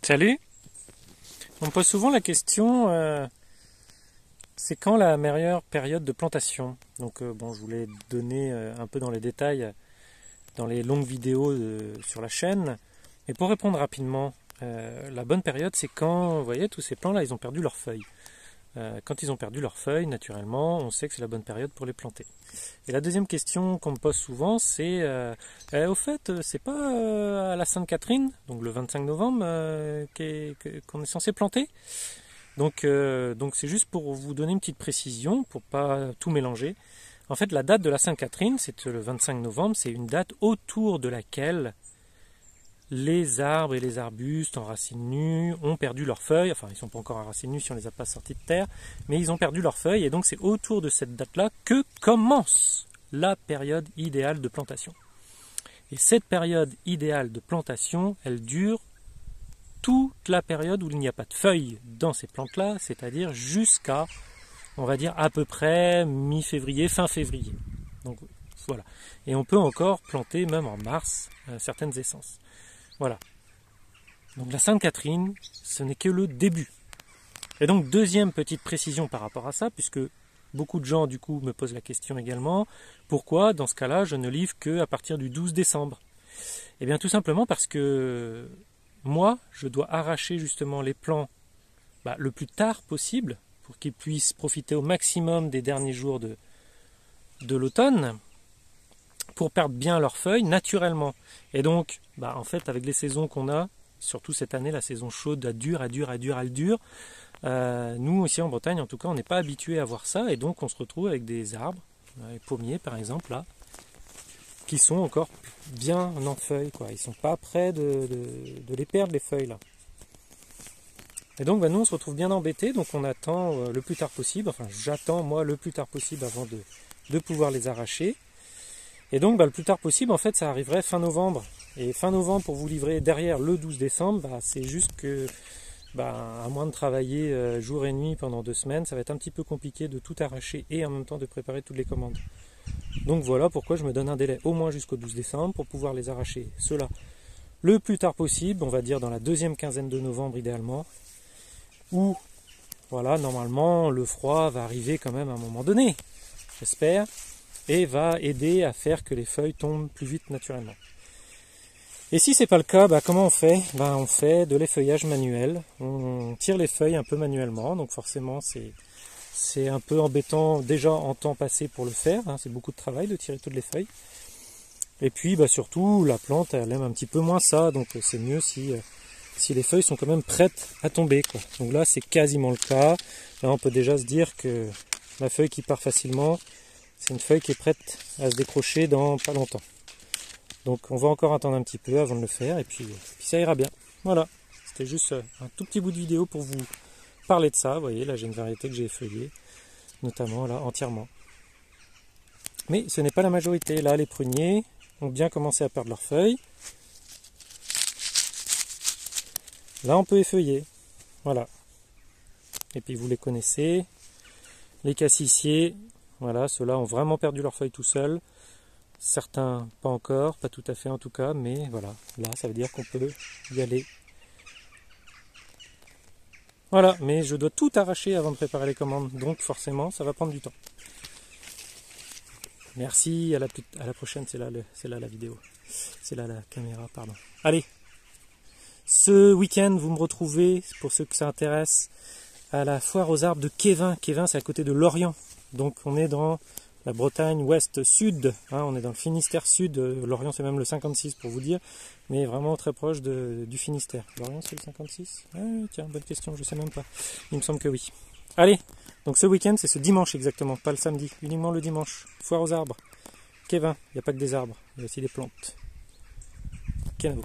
Salut! On me pose souvent la question, c'est quand la meilleure période de plantation? Donc bon, je voulais donner un peu dans les détails dans les longues vidéos sur la chaîne. Mais pour répondre rapidement, la bonne période c'est quand, vous voyez, tous ces plants là, ils ont perdu leurs feuilles. Quand ils ont perdu leurs feuilles, naturellement, on sait que c'est la bonne période pour les planter. Et la deuxième question qu'on me pose souvent, c'est au fait, c'est pas à la Sainte-Catherine, donc le 25 novembre, qu'on est censé planter. Donc c'est juste pour vous donner une petite précision, pour pas tout mélanger. En fait, la date de la Sainte-Catherine, c'est le 25 novembre, c'est une date autour de laquelle les arbres et les arbustes en racines nues ont perdu leurs feuilles. Enfin, ils ne sont pas encore en racines nues si on ne les a pas sortis de terre, mais ils ont perdu leurs feuilles, et donc c'est autour de cette date-là que commence la période idéale de plantation. Et cette période idéale de plantation, elle dure toute la période où il n'y a pas de feuilles dans ces plantes-là, c'est-à-dire jusqu'à, on va dire, à peu près mi-février, fin février. Donc voilà. Et on peut encore planter, même en mars, certaines essences. Voilà. Donc la Sainte-Catherine, ce n'est que le début. Et donc deuxième petite précision par rapport à ça, puisque beaucoup de gens du coup me posent la question également, pourquoi dans ce cas-là je ne livre qu'à partir du 12 décembre? Eh bien tout simplement parce que moi je dois arracher justement les plants le plus tard possible pour qu'ils puissent profiter au maximum des derniers jours de l'automne, pour perdre bien leurs feuilles naturellement. Et donc, en fait, avec les saisons qu'on a, surtout cette année, la saison chaude, elle dure. Nous, ici en Bretagne, en tout cas, on n'est pas habitué à voir ça, et donc on se retrouve avec des arbres, les pommiers par exemple, là, qui sont encore bien en feuilles, quoi. Ils sont pas prêts de les perdre, les feuilles, là. Et donc, nous, on se retrouve bien embêtés, donc on attend le plus tard possible, enfin, j'attends, moi, le plus tard possible avant de pouvoir les arracher. Et donc le plus tard possible, en fait, ça arriverait fin novembre. Et fin novembre, pour vous livrer derrière le 12 décembre, c'est juste que, à moins de travailler jour et nuit pendant 2 semaines, ça va être un petit peu compliqué de tout arracher et en même temps de préparer toutes les commandes. Donc voilà pourquoi je me donne un délai au moins jusqu'au 12 décembre pour pouvoir les arracher, ceux-là, le plus tard possible, on va dire dans la deuxième quinzaine de novembre idéalement, où, voilà, normalement, le froid va arriver quand même à un moment donné, j'espère, et va aider à faire que les feuilles tombent plus vite naturellement. Et si c'est pas le cas, comment on fait? On fait de l'effeuillage manuel, on tire les feuilles un peu manuellement, donc forcément c'est un peu embêtant déjà en temps passé pour le faire, c'est beaucoup de travail de tirer toutes les feuilles. Et puis surtout la plante elle aime un petit peu moins ça, donc c'est mieux si les feuilles sont quand même prêtes à tomber, quoi. Donc là c'est quasiment le cas, là on peut déjà se dire que la feuille qui part facilement, c'est une feuille qui est prête à se décrocher dans pas longtemps. Donc on va encore attendre un petit peu avant de le faire, et puis ça ira bien. Voilà, c'était juste un tout petit bout de vidéo pour vous parler de ça. Vous voyez, là j'ai une variété que j'ai effeuillée, notamment là entièrement. Mais ce n'est pas la majorité. Là les pruniers ont bien commencé à perdre leurs feuilles. Là on peut effeuiller. Voilà. Et puis vous les connaissez. Les cassissiers, voilà, ceux-là ont vraiment perdu leurs feuilles tout seuls. Certains pas encore, pas tout à fait en tout cas, mais voilà, là ça veut dire qu'on peut y aller. Voilà, mais je dois tout arracher avant de préparer les commandes, donc forcément ça va prendre du temps. Merci, à la prochaine, c'est là la vidéo. C'est là la caméra, pardon. Allez, ce week-end vous me retrouvez, pour ceux que ça intéresse, à la foire aux arbres de Kévin. Kévin c'est à côté de Lorient, donc on est dans la Bretagne ouest-sud, on est dans le Finistère sud, Lorient c'est même le 56 pour vous dire, mais vraiment très proche du Finistère. Lorient c'est le 56 ? Tiens, bonne question, je sais même pas, il me semble que oui. Allez, donc ce week-end c'est ce dimanche exactement, pas le samedi, uniquement le dimanche, foire aux arbres, Kévin, il n'y a pas que des arbres, il y a aussi des plantes. Kenavo.